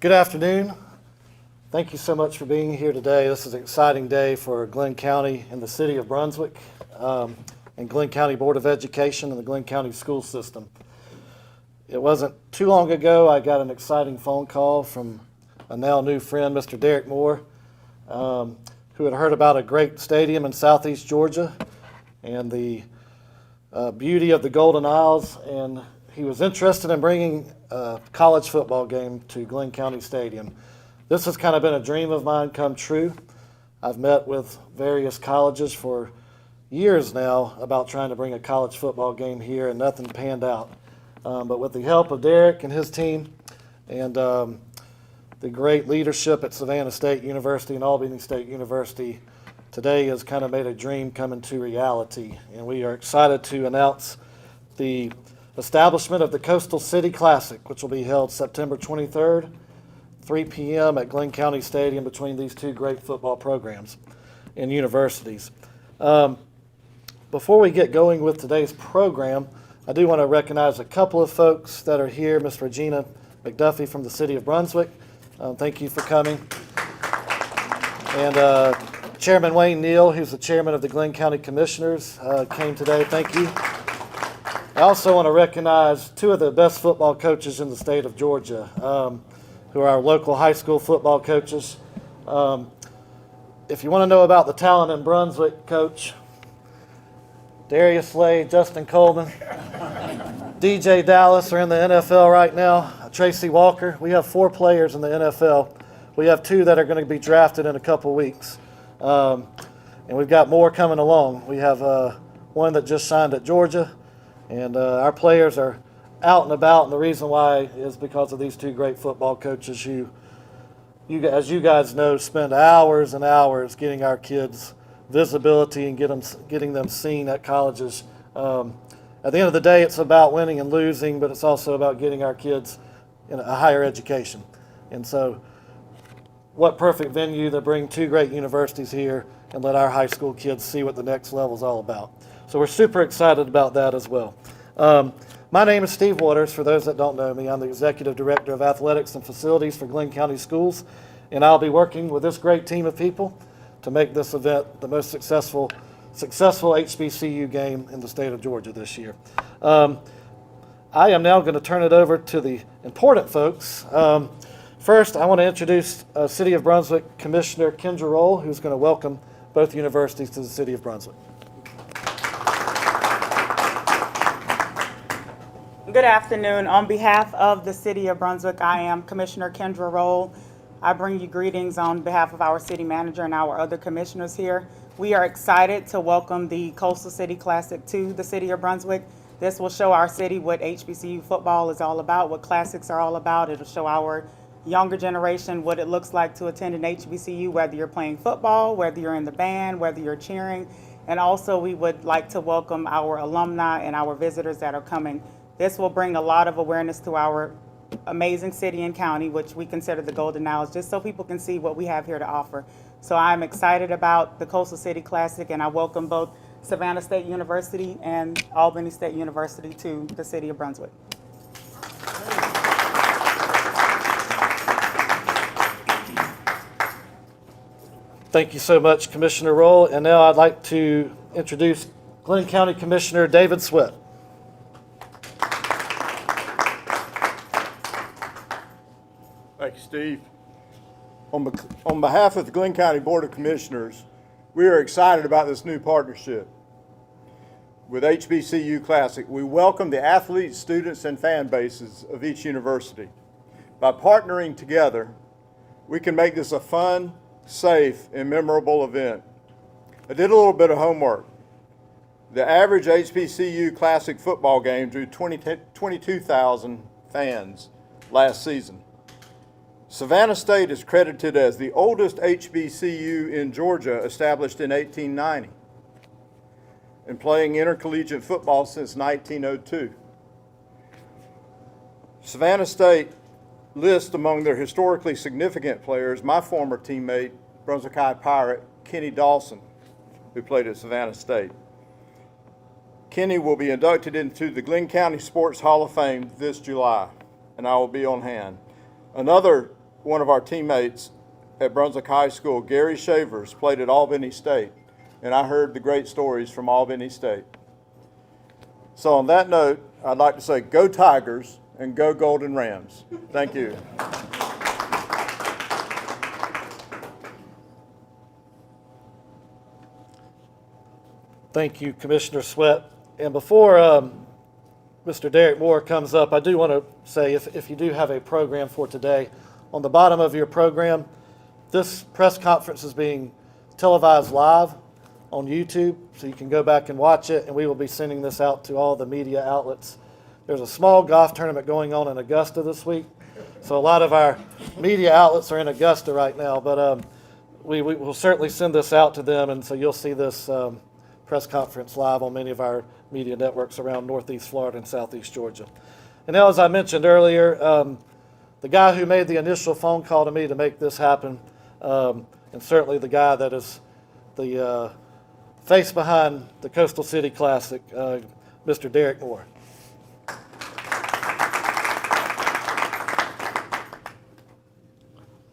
Good afternoon. Thank you so much for being here today. This is an exciting day for Glynn County and the City of Brunswick, and Glynn County Board of Education and the Glynn County school system. It wasn't too long ago I got an exciting phone call from a now new friend, Mr. Derek Moore, who had heard about a great stadium in southeast Georgia and the beauty of the Golden Isles, and he was interested in bringing a college football game to Glynn County Stadium. This has kind of been a dream of mine come true. I've met with various colleges for years now about trying to bring a college football game here, and nothing panned out. But with the help of Derek and his team and the great leadership at Savannah State University and Albany State University, today has kind of made a dream come into reality. And we are excited to announce the establishment of the Coastal City Classic, which will be held September 23rd, 3 p.m. at Glynn County Stadium between these two great football programs and universities. Before we get going with today's program, I do want to recognize a couple of folks that are here. Ms. Regina McDuffie from the City of Brunswick, thank you for coming. And Chairman Wayne Neal, who's the chairman of the Glynn County Commissioners, came today. Thank you. I also want to recognize two of the best football coaches in the state of Georgia, who are our local high school football coaches. If you want to know about the talent in Brunswick, Coach, Darius Slade, Justin Coleman, DJ Dallas are in the NFL right now, Tracy Walker. We have 4 players in the NFL. We have 2 that are going to be drafted in a couple weeks. And we've got more coming along. We have one that just signed at Georgia, and our players are out and about, and the reason why is because of these 2 great football coaches who, as you guys know, spend hours and hours getting our kids visibility and getting them seen at colleges. At the end of the day, it's about winning and losing, but it's also about getting our kids in a higher education. And so what perfect venue to bring 2 great universities here and let our high school kids see what the next level is all about. So we're super excited about that as well. My name is Steve Waters. For those that don't know me, I'm the Executive Director of Athletics and Facilities for Glynn County Schools, and I'll be working with this great team of people to make this event the most successful HBCU game in the state of Georgia this year. I am now going to turn it over to the important folks. First, I want to introduce City of Brunswick Commissioner Kendra Roll, who's going to welcome both universities to the City of Brunswick. Good afternoon. On behalf of the City of Brunswick, I am Commissioner Kendra Roll. I bring you greetings on behalf of our city manager and our other commissioners here. We are excited to welcome the Coastal City Classic to the City of Brunswick. This will show our city what HBCU football is all about, what classics are all about. It'll show our younger generation what it looks like to attend an HBCU, whether you're playing football, whether you're in the band, whether you're cheering. And also we would like to welcome our alumni and our visitors that are coming. This will bring a lot of awareness to our amazing city and county, which we consider the Golden Isles, just so people can see what we have here to offer. So I'm excited about the Coastal City Classic, and I welcome both Savannah State University and Albany State University to the City of Brunswick. Thank you so much, Commissioner Roll. And now I'd like to introduce Glynn County Commissioner David Sweat. Thank you, Steve. On behalf of the Glynn County Board of Commissioners, we are excited about this new partnership with HBCU Classic. We welcome the athletes, students, and fan bases of each university. By partnering together, we can make this a fun, safe, and memorable event. I did a little bit of homework. The average HBCU Classic football game drew 22,000 fans last season. Savannah State is credited as the oldest HBCU in Georgia, established in 1890, and playing intercollegiate football since 1902. Savannah State lists among their historically significant players my former teammate, Brunswick High Pirate Kenny Dawson, who played at Savannah State. Kenny will be inducted into the Glynn County Sports Hall of Fame this July, and I will be on hand. Another one of our teammates at Brunswick High School, Gary Shavers, played at Albany State, and I heard the great stories from Albany State. So on that note, I'd like to say go Tigers and go Golden Rams. Thank you. Thank you, Commissioner Sweat. And before Mr. Derek Moore comes up, I do want to say if you do have a program for today, on the bottom of your program, this press conference is being televised live on YouTube, so you can go back and watch it, and we will be sending this out to all the media outlets. There's a small golf tournament going on in Augusta this week, so a lot of our media outlets are in Augusta right now, but we will certainly send this out to them, and so you'll see this press conference live on many of our media networks around Northeast Florida and Southeast Georgia. And now, as I mentioned earlier, the guy who made the initial phone call to me to make this happen, and certainly the guy that is the face behind the Coastal City Classic, Mr. Derek Moore.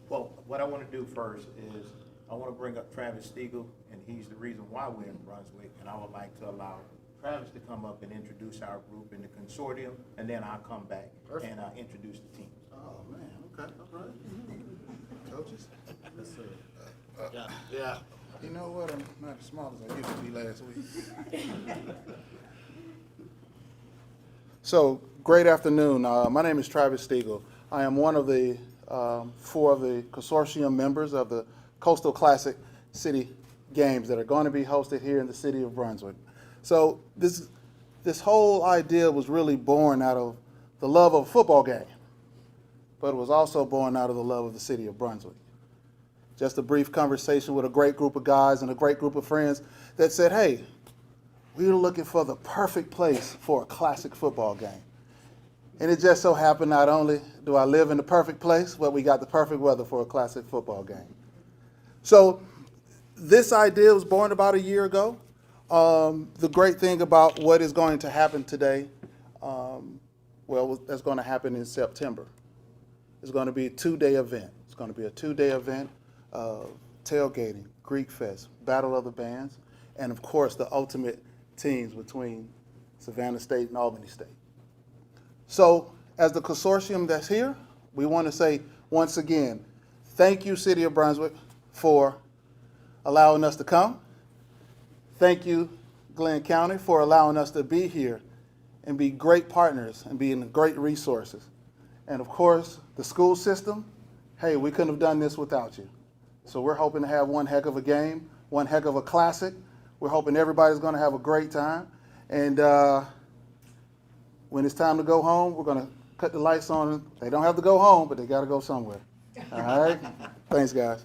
Well, what I want to do first is I want to bring up Travis Stiegel, and he's the reason why we're in Brunswick, and I would like to allow Travis to come up and introduce our group in the consortium, and then I'll come back and introduce the team. Oh, man, okay, all right. Coaches? Yes, sir. Yeah. You know what, I'm not as smart as I used to be last week. So, great afternoon. My name is Travis Stiegel. I am one of the 4 of the consortium members of the Coastal Classic City Games that are going to be hosted here in the city of Brunswick. So this whole idea was really born out of the love of a football game, but it was also born out of the love of the city of Brunswick. Just a brief conversation with a great group of guys and a great group of friends that said, hey, we're looking for the perfect place for a classic football game. And it just so happened not only do I live in the perfect place, but we got the perfect weather for a classic football game. So this idea was born about a year ago. The great thing about what is going to happen today, that's going to happen in September. It's going to be a 2-day event. It's going to be a 2-day event of tailgating, Greek Fest, Battle of the Bands, and of course the ultimate teams between Savannah State and Albany State. So as the consortium that's here, we want to say once again, thank you, City of Brunswick, for allowing us to come. Thank you, Glynn County, for allowing us to be here and be great partners and being great resources. And of course, the school system, hey, we couldn't have done this without you. So we're hoping to have one heck of a game, one heck of a classic. We're hoping everybody's going to have a great time. And when it's time to go home, we're going to cut the lights on. They don't have to go home, but they got to go somewhere. All right? Thanks, guys.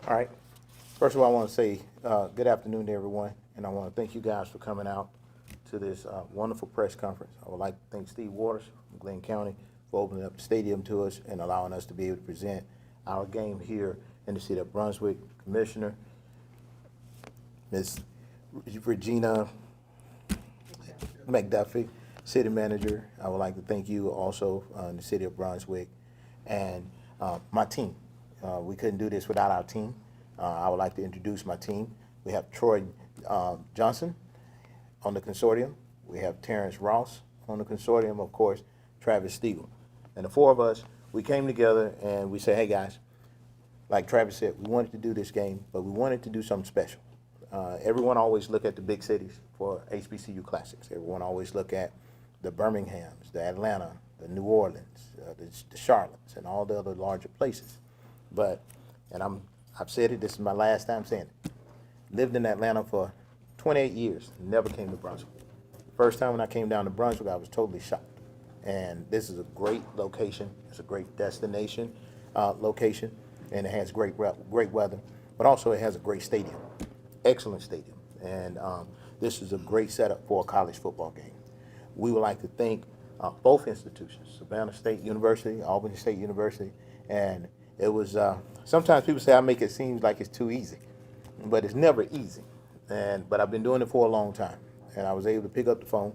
All right. First of all, I want to say good afternoon to everyone, and I want to thank you guys for coming out to this wonderful press conference. I would like to thank Steve Waters from Glynn County for opening up the stadium to us and allowing us to be able to present our game here in the city of Brunswick. Commissioner, Ms. Regina McDuffie, City Manager, I would like to thank you also in the city of Brunswick, and my team. We couldn't do this without our team. I would like to introduce my team. We have Troy Johnson on the consortium. We have Terrence Ross on the consortium, of course, Travis Stiegel. And the 4 of us, we came together and we said, hey guys, like Travis said, we wanted to do this game, but we wanted to do something special. Everyone always look at the big cities for HBCU Classics. Everyone always look at the Birminghams, the Atlanta, the New Orleans, the Charlottes, and all the other larger places. But, and I've said it, this is my last time saying it, lived in Atlanta for 28 years, never came to Brunswick. First time when I came down to Brunswick, I was totally shocked. And this is a great location. It's a great destination location, and it has great weather, but also it has a great stadium, excellent stadium. And this is a great setup for a college football game. We would like to thank both institutions, Savannah State University, Albany State University, and it was, sometimes people say I make it seem like it's too easy, but it's never easy. But I've been doing it for a long time, and I was able to pick up the phone,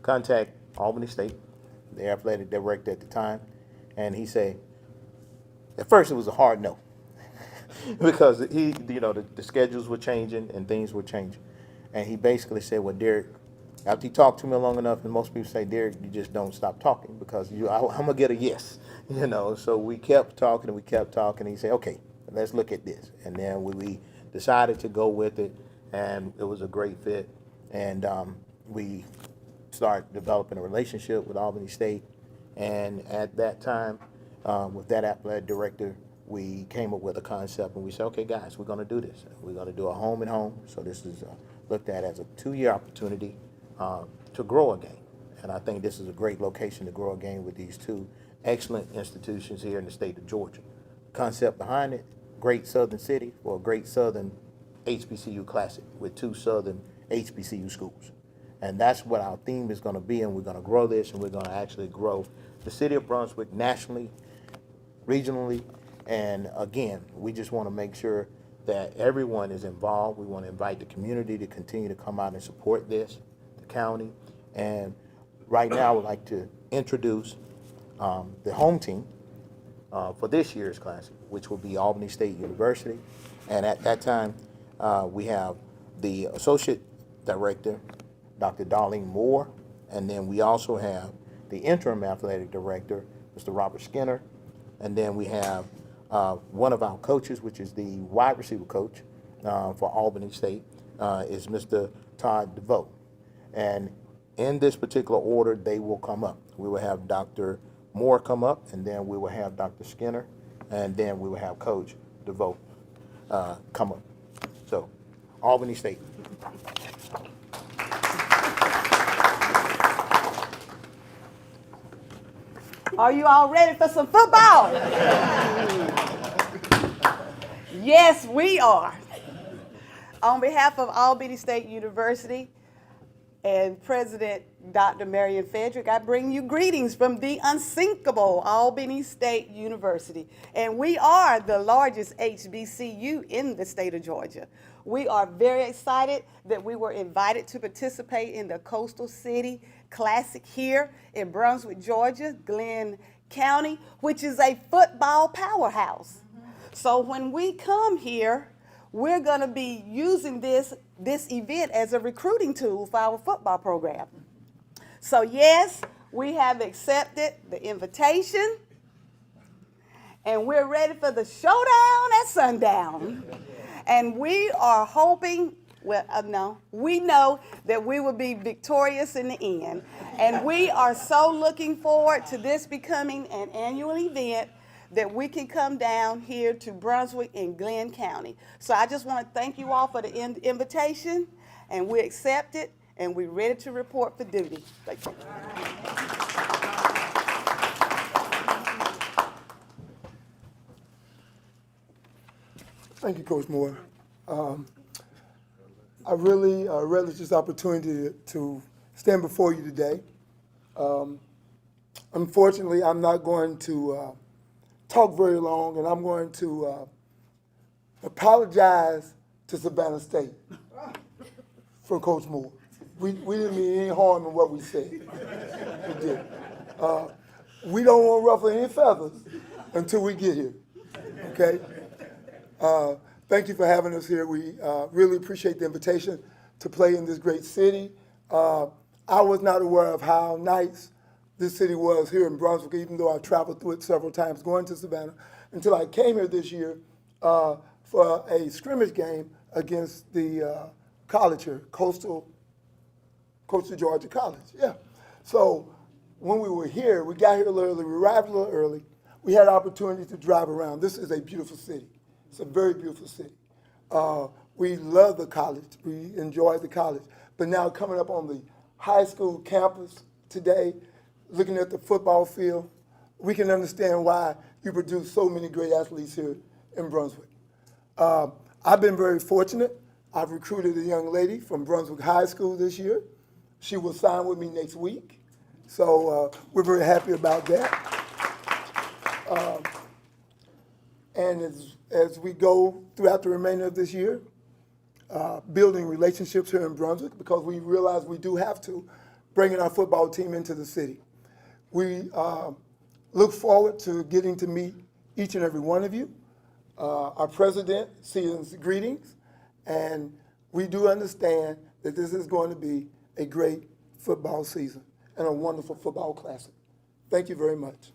contact Albany State, the athletic director at the time, and he said, at first it was a hard no, because the schedules were changing and things were changing, and he basically said, well, Derek, after he talked to me long enough, and most people say, Derek, you just don't stop talking because I'm gonna get a yes, So we kept talking and we kept talking. And he said, okay, let's look at this, and then we decided to go with it, and it was a great fit, and we started developing a relationship with Albany State, and at that time, with that athletic director, we came up with a concept, and we said, okay, guys, we're gonna do this. We're gonna do a home and home, so this is looked at as a 2-year opportunity to grow a game. And I think this is a great location to grow a game with these two excellent institutions here in the state of Georgia. Concept behind it, great Southern city for a great Southern HBCU Classic with 2 Southern HBCU schools. And that's what our theme is gonna be, and we're gonna grow this, and we're gonna actually grow the city of Brunswick nationally, regionally, and again, we just wanna make sure that everyone is involved. We wanna invite the community to continue to come out and support this, the county. And right now, I would like to introduce the home team for this year's Classic, which will be Albany State University. And at that time, we have the Associate Director, Dr. Darlene Moore, and then we also have the Interim Athletic Director, Mr. Robert Skinner, and then we have one of our coaches, which is the wide receiver coach for Albany State, is Mr. Todd DeVoe. And in this particular order, they will come up. We will have Dr. Moore come up, and then we will have Dr. Skinner, and then we will have Coach DeVoe come up. So, Albany State. Are you all ready for some football? Yes, we are. On behalf of Albany State University and President Dr. Marion Frederick, I bring you greetings from the unsinkable Albany State University. And we are the largest HBCU in the state of Georgia. We are very excited that we were invited to participate in the Coastal City Classic here in Brunswick, Georgia, Glynn County, which is a football powerhouse. So when we come here, we're going to be using this event as a recruiting tool for our football program. So yes, we have accepted the invitation, and we're ready for the showdown at sundown. And we are hoping, we know that we will be victorious in the end. And we are so looking forward to this becoming an annual event that we can come down here to Brunswick in Glynn County. So I just want to thank you all for the invitation, and we accept it, and we're ready to report for duty. Thank you. Thank you, Coach Moore. I really relish this opportunity to stand before you today. Unfortunately, I'm not going to talk very long, and I'm going to apologize to Savannah State for Coach Moore. We didn't mean any harm in what we said. We did. We don't want to ruffle any feathers until we get here, okay? Thank you for having us here. We really appreciate the invitation to play in this great city. I was not aware of how nice this city was here in Brunswick, even though I traveled through it several times going to Savannah, until I came here this year for a scrimmage game against the college here, Coastal Georgia College, yeah. So when we were here, we got here a little early, we arrived a little early. We had an opportunity to drive around. This is a beautiful city. It's a very beautiful city. We love the college. We enjoy the college. But now coming up on the high school campus today, looking at the football field, we can understand why you produce so many great athletes here in Brunswick. I've been very fortunate. I've recruited a young lady from Brunswick High School this year. She will sign with me next week. So we're very happy about that. And as we go throughout the remainder of this year, building relationships here in Brunswick because we realize we do have to, bringing our football team into the city. We look forward to getting to meet each and every one of you. Our president sends greetings, and we do understand that this is going to be a great football season and a wonderful football classic. Thank you very much.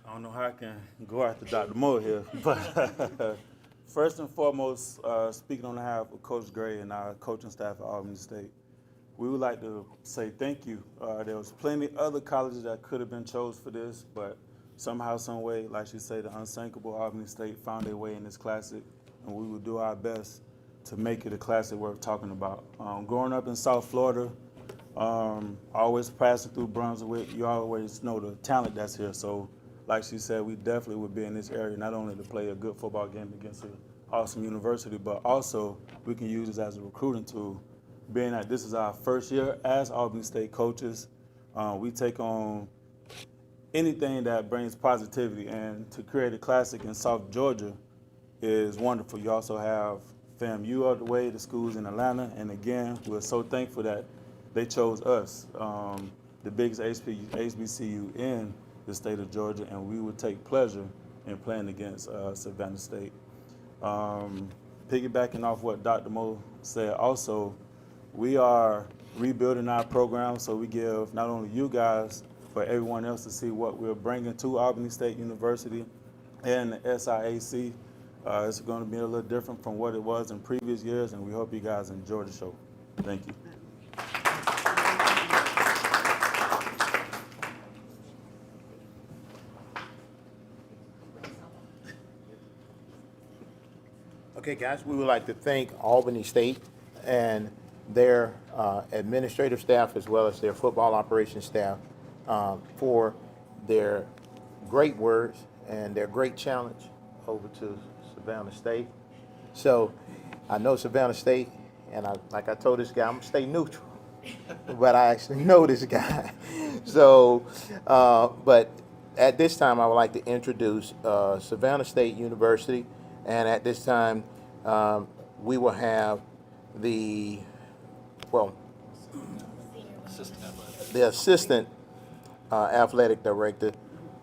I don't know how I can go after Dr. Moore here, but first and foremost, speaking on behalf of Coach Gray and our coaching staff at Albany State, we would like to say thank you. There was plenty other colleges that could have been chose for this, but somehow, some way, like you say, the unsinkable Albany State found their way in this classic, and we will do our best to make it a classic worth talking about. Growing up in South Florida, always passing through Brunswick, you always know the talent that's here. So, like she said, we definitely would be in this area not only to play a good football game against an awesome university, but also we can use this as a recruiting tool. Being that this is our first year as Albany State coaches, we take on anything that brings positivity, and to create a classic in South Georgia is wonderful. You also have FAMU out the way, the schools in Atlanta, and again, we're so thankful that they chose us, the biggest HBCU in the state of Georgia, and we would take pleasure in playing against Savannah State. Piggybacking off what Dr. Moore said also, we are rebuilding our program so we give not only you guys, but everyone else to see what we're bringing to Albany State University and the SIAC. It's going to be a little different from what it was in previous years, and we hope you guys enjoy the show. Thank you. Okay, guys, we would like to thank Albany State and their administrative staff as well as their football operations staff for their great words and their great challenge over to Savannah State. So I know Savannah State, and like I told this guy, I'm gonna stay neutral, but I actually know this guy. So, but at this time, I would like to introduce Savannah State University, and at this time, we will have the assistant athletic director,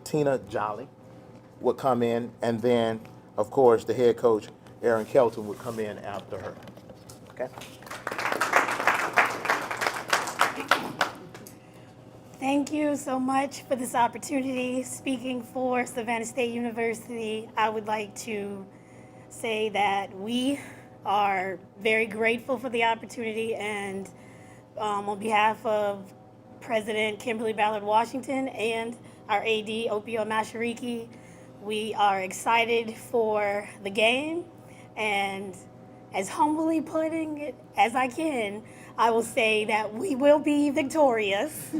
Tina Jolly, would come in, and then, of course, the head coach, Aaron Kelton, would come in after her. Okay? Thank you so much for this opportunity. Speaking for Savannah State University, I would like to say that we are very grateful for the opportunity, and on behalf of President Kimberly Ballard Washington and our AD, Opio Mashariki, we are excited for the game, and as humbly putting it as I can, I will say that we will be victorious,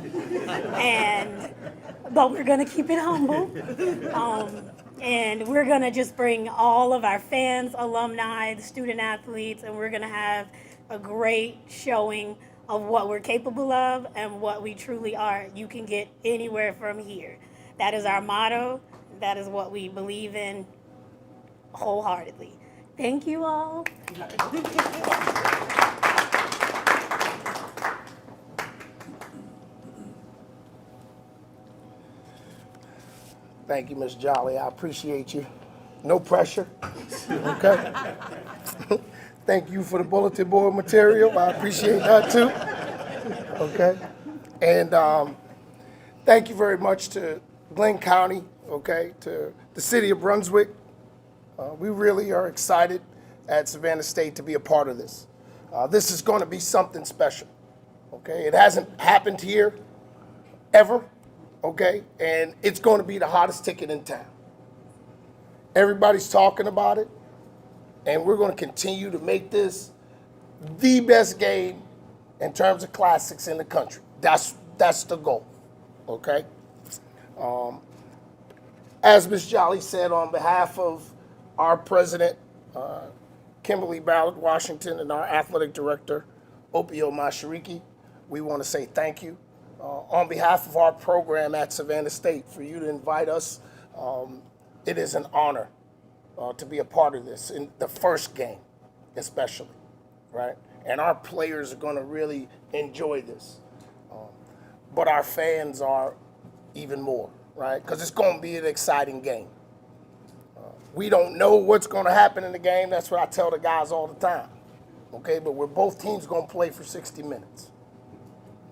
but we're gonna keep it humble. And we're gonna just bring all of our fans, alumni, the student athletes, and we're gonna have a great showing of what we're capable of and what we truly are. You can get anywhere from here. That is our motto. That is what we believe in wholeheartedly. Thank you all. Thank you, Ms. Jolly. I appreciate you. No pressure. Okay. Thank you for the bulletin board material. I appreciate that too. Okay. And thank you very much to Glynn County, okay, to the city of Brunswick. We really are excited at Savannah State to be a part of this. This is going to be something special. Okay. It hasn't happened here ever. Okay, and it's going to be the hottest ticket in town. Everybody's talking about it, and we're going to continue to make this the best game in terms of classics in the country. That's the goal, okay? As Ms. Jolly said, on behalf of our president, Kimberly Ballard Washington, and our athletic director, Opio Mashariki, we want to say thank you. on behalf of our program at Savannah State, for you to invite us. It is an honor to be a part of this, in the first game especially, right? And our players are going to really enjoy this. But our fans are even more, right? Because it's going to be an exciting game. We don't know what's going to happen in the game. That's what I tell the guys all the time, okay? But we're both teams going to play for 60 minutes,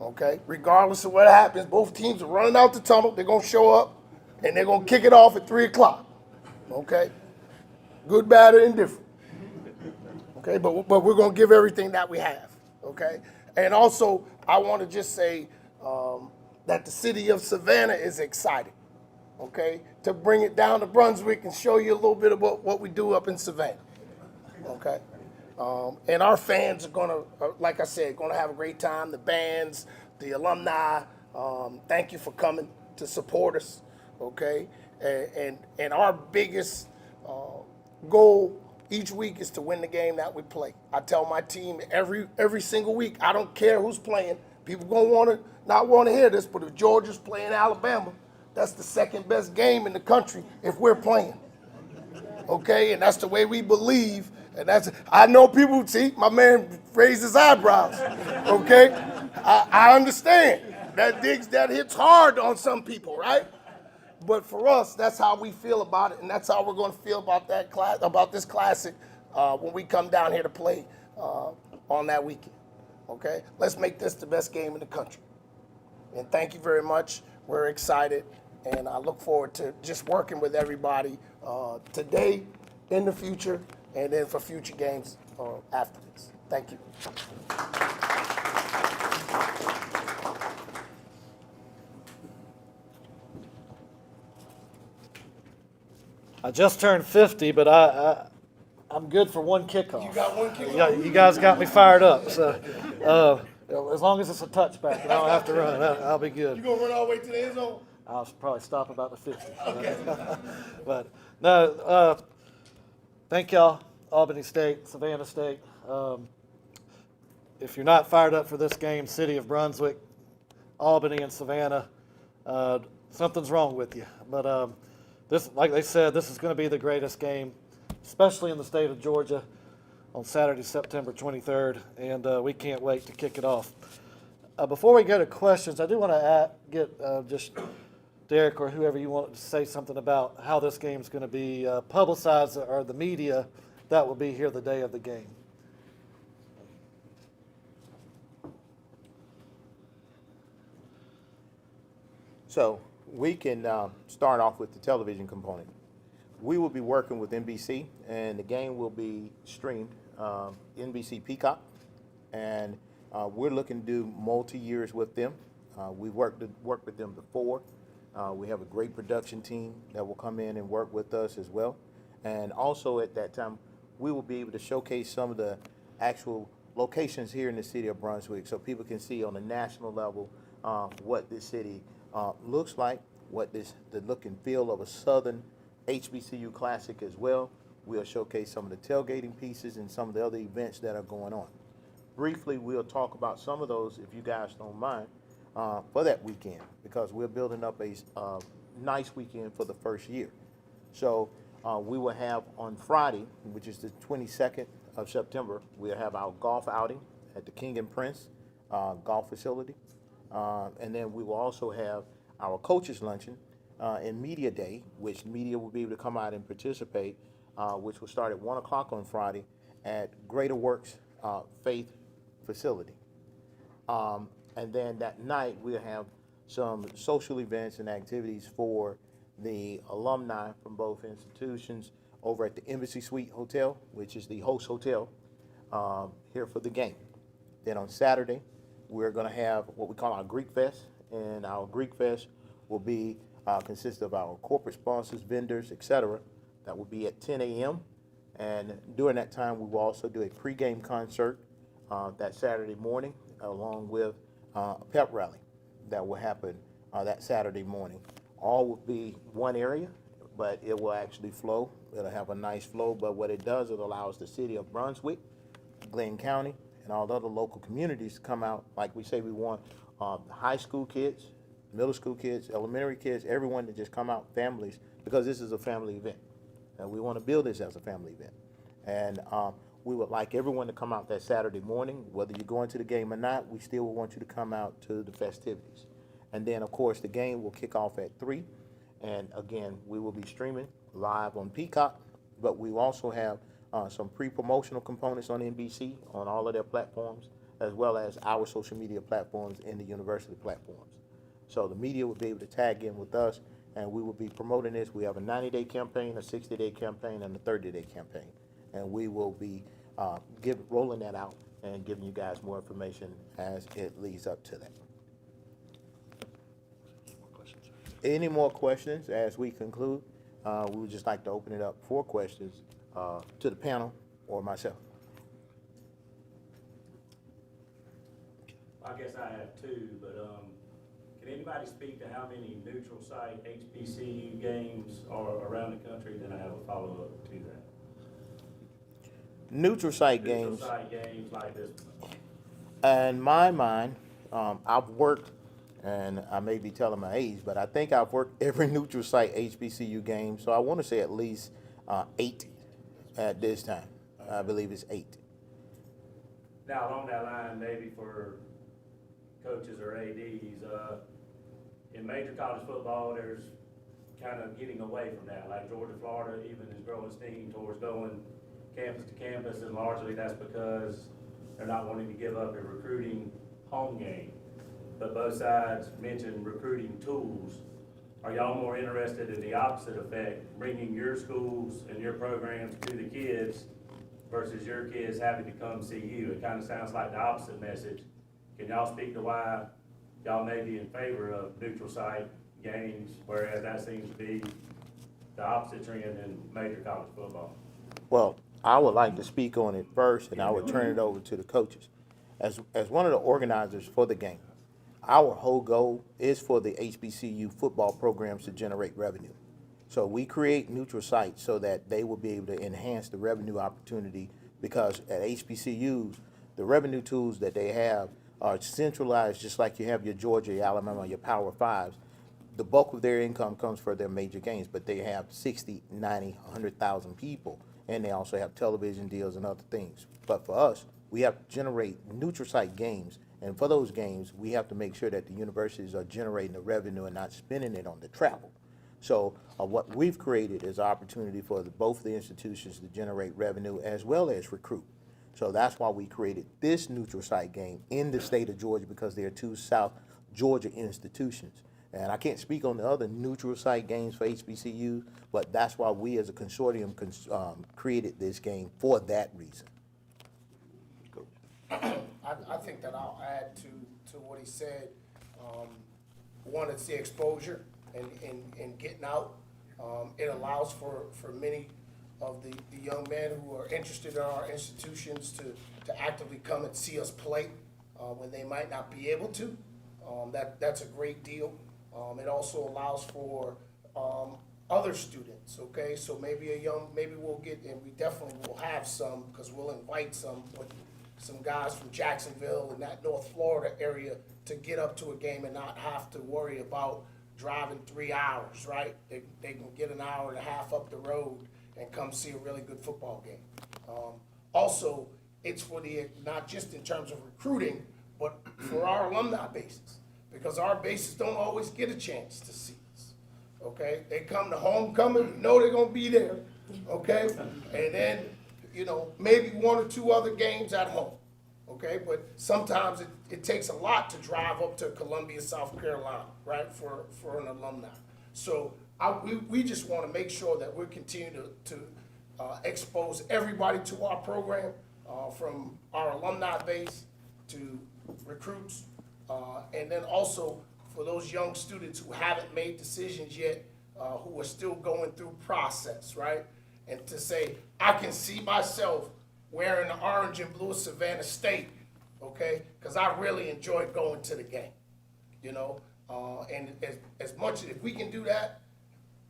okay? Regardless of what happens, both teams are running out the tunnel. They're going to show up, and they're going to kick it off at 3 o'clock, okay? Good, bad, or indifferent, okay? But we're going to give everything that we have, okay? And also, I want to just say that the city of Savannah is excited, okay, to bring it down to Brunswick and show you a little bit about what we do up in Savannah, okay? And our fans are gonna, like I said, gonna have a great time. The bands, the alumni, thank you for coming to support us, okay? And our biggest goal each week is to win the game that we play. I tell my team every single week, I don't care who's playing. People gonna not want to hear this, but if Georgia's playing Alabama, that's the second best game in the country if we're playing. Okay, and that's the way we believe. And I know people, see, my man raised his eyebrows. Okay, I understand that hits hard on some people, right? But for us, that's how we feel about it, and that's how we're going to feel about this classic when we come down here to play on that weekend. Okay, let's make this the best game in the country. And thank you very much. We're excited, and I look forward to just working with everybody today, in the future, and then for future games after this. Thank you. I just turned 50, but I'm good for one kickoff. You got one kickoff? You guys got me fired up. So as long as it's a touchback and I don't have to run, I'll be good. You gonna run all the way to the end zone? I'll probably stop about the 50. Okay. But no, thank y'all, Albany State, Savannah State. If you're not fired up for this game, City of Brunswick, Albany, and Savannah, something's wrong with you. But this, like they said, this is going to be the greatest game, especially in the state of Georgia, on Saturday, September 23rd, and we can't wait to kick it off. Before we go to questions, I do want to get just Derek or whoever you want to say something about how this game is going to be publicized, or the media that will be here the day of the game. So we can start off with the television component. We will be working with NBC, and the game will be streamed NBC Peacock, and we're looking to do multi-years with them. We've worked with them before. We have a great production team that will come in and work with us as well. And also at that time, we will be able to showcase some of the actual locations here in the city of Brunswick, so people can see on a national level what this city looks like, what the look and feel of a Southern HBCU Classic as well. We'll showcase some of the tailgating pieces and some of the other events that are going on. Briefly, we'll talk about some of those, if you guys don't mind, for that weekend, because we're building up a nice weekend for the first year. So we will have on Friday, which is the 22nd of September, we'll have our golf outing at the King and Prince golf facility. And then we will also have our coaches luncheon and media day, which media will be able to come out and participate, which will start at 1 o'clock on Friday at Greater Works Faith facility. And then that night we'll have some social events and activities for the alumni from both institutions over at the Embassy Suite Hotel, which is the host hotel here for the game. Then on Saturday, we're going to have what we call our Greek Fest, and our Greek Fest will be consist of our corporate sponsors, vendors, etc. That will be at 10 a.m. And during that time, we will also do a pregame concert that Saturday morning, along with a pep rally that will happen that Saturday morning. All will be one area, but it will actually flow. It'll have a nice flow, but what it does, it allows the city of Brunswick, Glynn County, and all the other local communities to come out. Like we say, we want high school kids, middle school kids, elementary kids, everyone to just come out, families, because this is a family event. And we want to build this as a family event. And we would like everyone to come out that Saturday morning, whether you're going to the game or not, we still want you to come out to the festivities. And then, of course, the game will kick off at 3. And again, we will be streaming live on Peacock, but we will also have some pre-promotional components on NBC, on all of their platforms, as well as our social media platforms and the university platforms. So the media will be able to tag in with us, and we will be promoting this. We have a 90-day campaign, a 60-day campaign, and a 30-day campaign. And we will be rolling that out and giving you guys more information as it leads up to that. Any more questions as we conclude? We would just like to open it up for questions to the panel or myself. I guess I have two, but can anybody speak to how many neutral site HBCU games are around the country? Then I have a follow-up to that. Neutral site Neutral games, site games like this one. in my mind, I've worked, and I may be telling my age, but I think I've worked every neutral site HBCU game, so I want to say at least 8 at this time. I believe it's 8. Now, along that line, maybe for coaches or ADs, in major college football, there's kind of getting away from that. Like Georgia, Florida, even is growing steam towards going campus to campus, and largely that's because they're not wanting to give up a recruiting home game. But both sides mentioned recruiting tools. Are y'all more interested in the opposite effect, bringing your schools and your programs to the kids versus your kids having to come see you? It kind of sounds like the opposite message. Can y'all speak to why y'all may be in favor of neutral site games, whereas that seems to be the opposite trend in major college football? Well, I would like to speak on it first, and I would turn it over to the coaches. As one of the organizers for the game, our whole goal is for the HBCU football programs to generate revenue. So we create neutral sites so that they will be able to enhance the revenue opportunity, because at HBCUs, the revenue tools that they have are centralized, just like you have your Georgia, your Alabama, your Power Fives. The bulk of their income comes for their major games, but they have 60, 90, 100,000 people, and they also have television deals and other things. But for us, we have to generate neutral site games, and for those games, we have to make sure that the universities are generating the revenue and not spending it on the travel. So what we've created is an opportunity for both the institutions to generate revenue as well as recruit. So that's why we created this neutral site game in the state of Georgia, because there are 2 South Georgia institutions. And I can't speak on the other neutral site games for HBCU, but that's why we as a consortium created this game for that reason. I think that I'll add to what he said. One, it's the exposure and getting out. It allows for many of the young men who are interested in our institutions to actively come and see us play when they might not be able to. That's a great deal. It also allows for other students, okay? So maybe we'll get, and we definitely will have some, because we'll invite some guys from Jacksonville and that North Florida area to get up to a game and not have to worry about driving 3 hours, right? They can get an hour and a half up the road and come see a really good football game. Also, it's for not just in terms of recruiting, but for our alumni bases, because our bases don't always get a chance to see us, okay? They come to homecoming, we know they're gonna be there, okay? And then, maybe 1 or 2 other games at home, okay? But sometimes it takes a lot to drive up to Columbia, South Carolina, right, for an alumni. So we just want to make sure that we're continuing to expose everybody to our program, from our alumni base to recruits, and then also for those young students who haven't made decisions yet, who are still going through process, right? And to say, I can see myself wearing the orange and blue of Savannah State, okay? Because I really enjoyed going to the game, and as much as if we can do that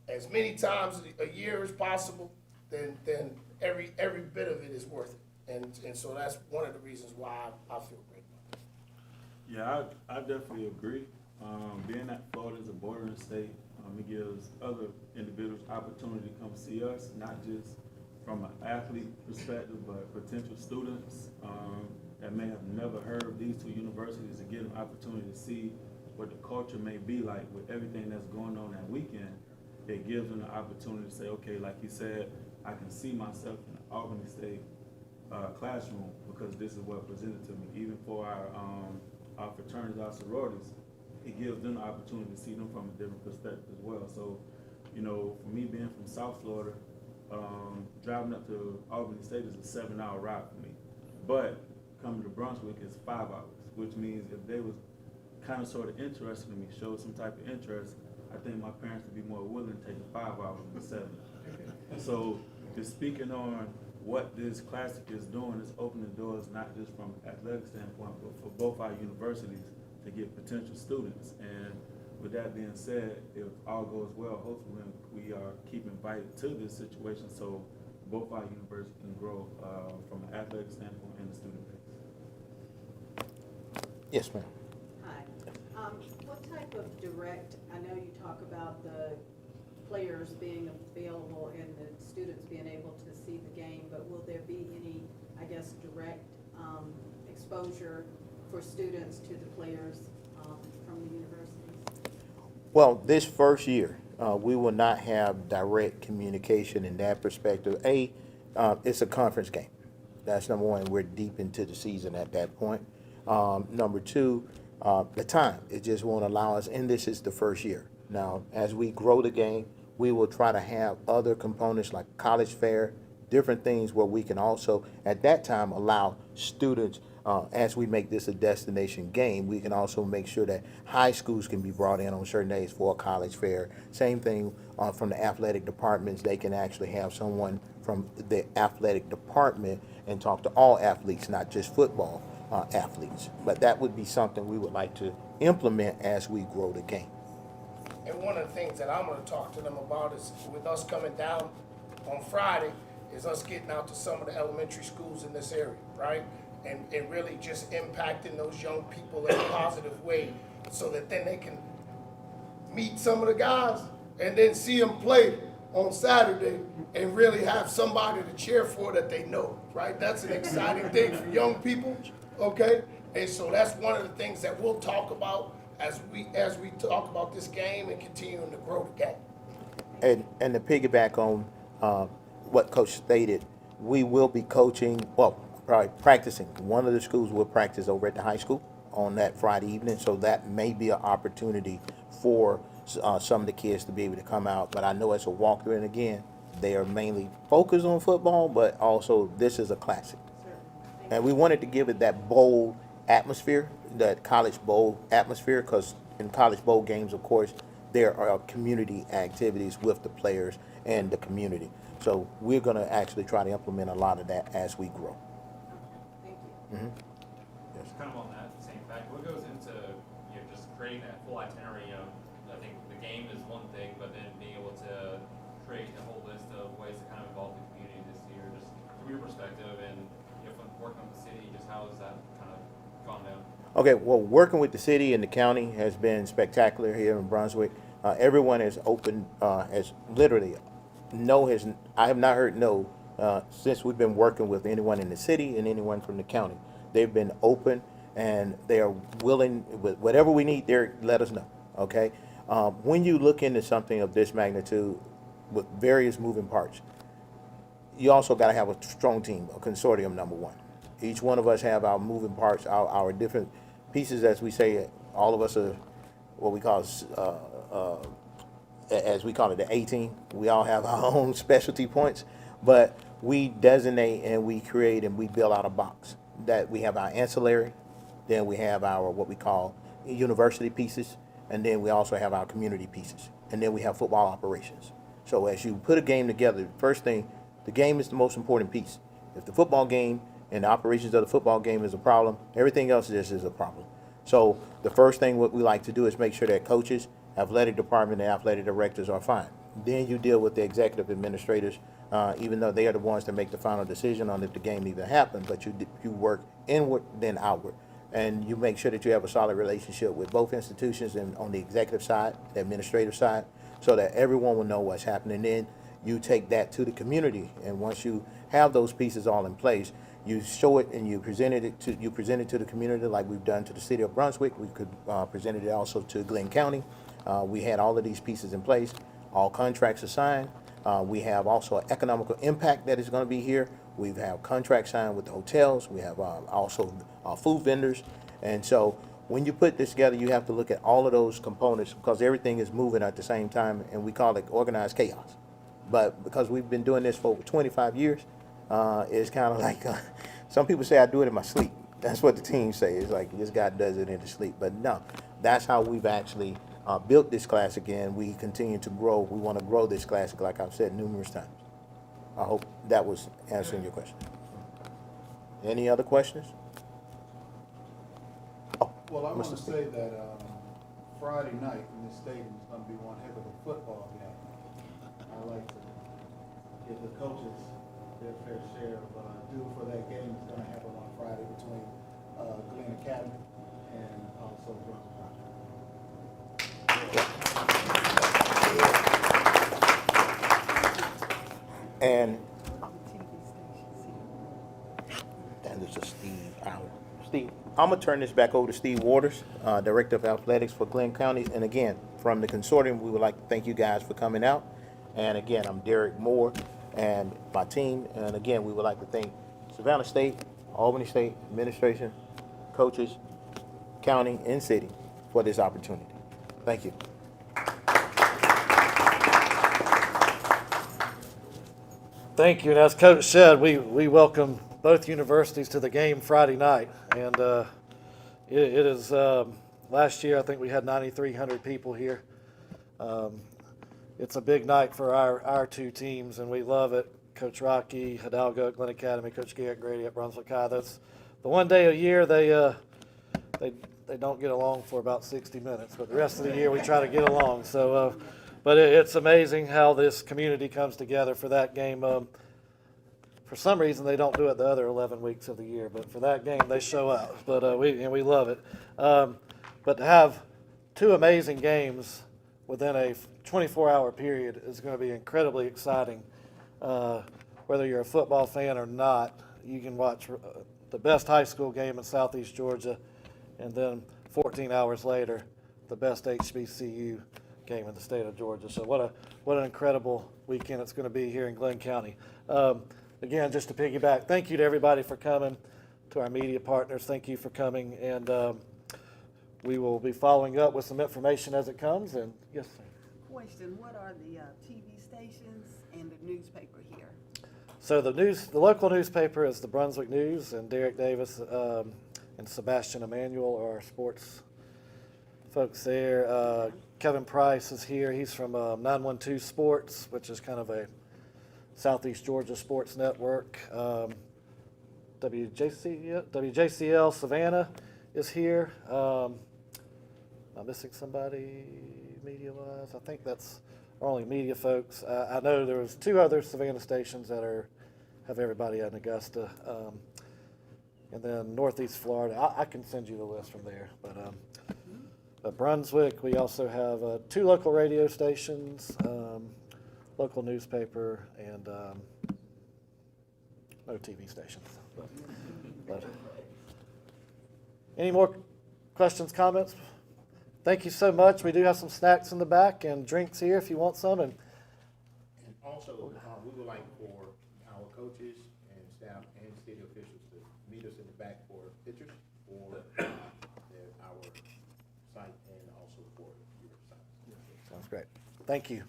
as many times a year as possible, then every bit of it is worth it. And so that's one of the reasons why I feel great about it. Yeah, I definitely agree. Being that Florida is a bordering state, it gives other individuals opportunity to come see us, not just from an athlete perspective, but potential students that may have never heard of these two universities, to get an opportunity to see what the culture may be like with everything that's going on that weekend. It gives them the opportunity to say, okay, like you said, I can see myself in the Albany State classroom because this is what presented to me. Even for our fraternities, our sororities, it gives them the opportunity to see them from a different perspective as well. So, you know, for me being from South Florida, driving up to Albany State is a 7-hour ride for me. But coming to Brunswick is 5 hours, which means if they was kind of sort of interested in me, showed some type of interest, I think my parents would be more willing to take the 5 hours than 7. So just speaking on what this classic is doing is opening doors not just from an athletic standpoint, but for both our universities to get potential students. And with that being said, if all goes well, hopefully we are keep invited to this situation so both our universities can grow from an athletic standpoint and the student base. Yes, ma'am. Hi. What type of direct, I know you talk about the players being available and the students being able to see the game, but will there be any, I guess, direct exposure for students to the players from the universities? Well, this first year, we will not have direct communication in that perspective. It's a conference game. That's number one. We're deep into the season at that point. Number two, the time. It just won't allow us, and this is the first year. Now, as we grow the game, we will try to have other components like college fair, different things where we can also, at that time, allow students, as we make this a destination game, we can also make sure that high schools can be brought in on certain days for a college fair. Same thing from the athletic departments. They can actually have someone from the athletic department and talk to all athletes, not just football athletes. But that would be something we would like to implement as we grow the game. And one of the things that I'm gonna talk to them about is with us coming down on Friday, is us getting out to some of the elementary schools in this area, right? And really just impacting those young people in a positive way so that then they can meet some of the guys and then see them play on Saturday and really have somebody to cheer for that they know, right? That's an exciting thing for young people, okay? And so that's one of the things that we'll talk about as we talk about this game and continuing to grow the game. And to piggyback on what Coach stated, we will be coaching, well, probably practicing. One of the schools will practice over at the high school on that Friday evening, so that may be an opportunity for some of the kids to be able to come out. But I know it's a walkthrough, and again, they are mainly focused on football, but also this is a classic. And we wanted to give it that bowl atmosphere, that college bowl atmosphere, because in college bowl games, of course, there are community activities with the players and the community. So we're going to actually try to implement a lot of that as we grow. Thank you. Yes. Kind of on that same fact, what goes into just creating that full itinerary? I think the game is one thing, but then being able to create a whole list of ways to kind of involve the community this year, just from your perspective, and from working with the city, just how has that kind of gone down? Okay, well, working with the city and the county has been spectacular here in Brunswick. Everyone is open, has literally, I have not heard no since we've been working with anyone in the city and anyone from the county. They've been open and they are willing, with whatever we need there, let us know, okay? When you look into something of this magnitude with various moving parts, you also got to have a strong team, a consortium, number one. Each one of us have our moving parts, our different pieces, as we say. All of us are what we call, as we call it, the A team. We all have our own specialty points, but we designate and we create and we build out a box. That we have our ancillary, then we have our what we call university pieces, and then we also have our community pieces, and then we have football operations. So as you put a game together, first thing, the game is the most important piece. If the football game and the operations of the football game is a problem, everything else just is a problem. So the first thing what we like to do is make sure that coaches, athletic department, and athletic directors are fine. Then you deal with the executive administrators, even though they are the ones that make the final decision on if the game even happened, but you work inward then outward. and you make sure that you have a solid relationship with both institutions and on the executive side, the administrative side, so that everyone will know what's happening. Then you take that to the community, and once you have those pieces all in place, you show it and you present it to the community like we've done to the city of Brunswick. We could presented it also to Glynn County. We had all of these pieces in place. All contracts are signed. We have also an economical impact that is going to be here. We have contracts signed with the hotels. We have also food vendors. And so when you put this together, you have to look at all of those components because everything is moving at the same time, and we call it organized chaos. But because we've been doing this for over 25 years, it's kind of like, some people say I do it in my sleep. That's what the team say. It's like this guy does it in his sleep. But no, that's how we've actually built this classic, and we continue to grow. We want to grow this classic, like I've said numerous times. I hope that was answering your question. Any other questions? Oh, Well, I want Mr. to say that Friday night in this stadium is going to be one heck of a football game. I like to give the coaches their fair share of due for that game that's going to happen on Friday between Glynn Academy and also Brunswick High. And this is Steve Allen. Steve, I'm gonna turn this back over to Steve Waters, Director of Athletics for Glynn County. And again, from the consortium, we would like to thank you guys for coming out. And again, I'm Derek Moore and my team. And again, we would like to thank Savannah State, Albany State administration, coaches, county, and city for this opportunity. Thank you. Thank you. And as Coach said, we welcome both universities to the game Friday night. And it is, last year I think we had 9,300 people here. It's a big night for our two teams, and we love it. Coach Rocky, Hidalgo at Glen Academy, Coach Garrett Grady at Brunswick High. That's the one day a year they don't get along for about 60 minutes, but the rest of the year we try to get along. So, but it's amazing how this community comes together for that game. For some reason, they don't do it the other 11 weeks of the year, but for that game, they show out. But we love it. But to have two amazing games within a 24-hour period is going to be incredibly exciting. Whether you're a football fan or not, you can watch the best high school game in Southeast Georgia, and then 14 hours later, the best HBCU game in the state of Georgia. So what an incredible weekend it's going to be here in Glynn County. Again, just to piggyback, thank you to everybody for coming, to our media partners, thank you for coming, and we will be following up with some information as it comes. And yes, sir. Question, what are the TV stations and the newspaper here? So the local newspaper is the Brunswick News, and Derek Davis and Sebastian Emanuel are our sports folks there. Kevin Price is here. He's from 912 Sports, which is kind of a Southeast Georgia sports network. WJCL Savannah is here. I'm missing somebody media-wise. I think that's our only media folks. I know there was two other Savannah stations that have everybody at Augusta. And then Northeast Florida. I can send you the list from there. But Brunswick, we also have 2 local radio stations, local newspaper, and no TV stations. But any more questions, comments? Thank you so much. We do have some snacks in the back and drinks here if you want some. And also, we would like for our coaches and staff and city officials to meet us in the back for pictures for our site and also for your site. Sounds great. Thank you.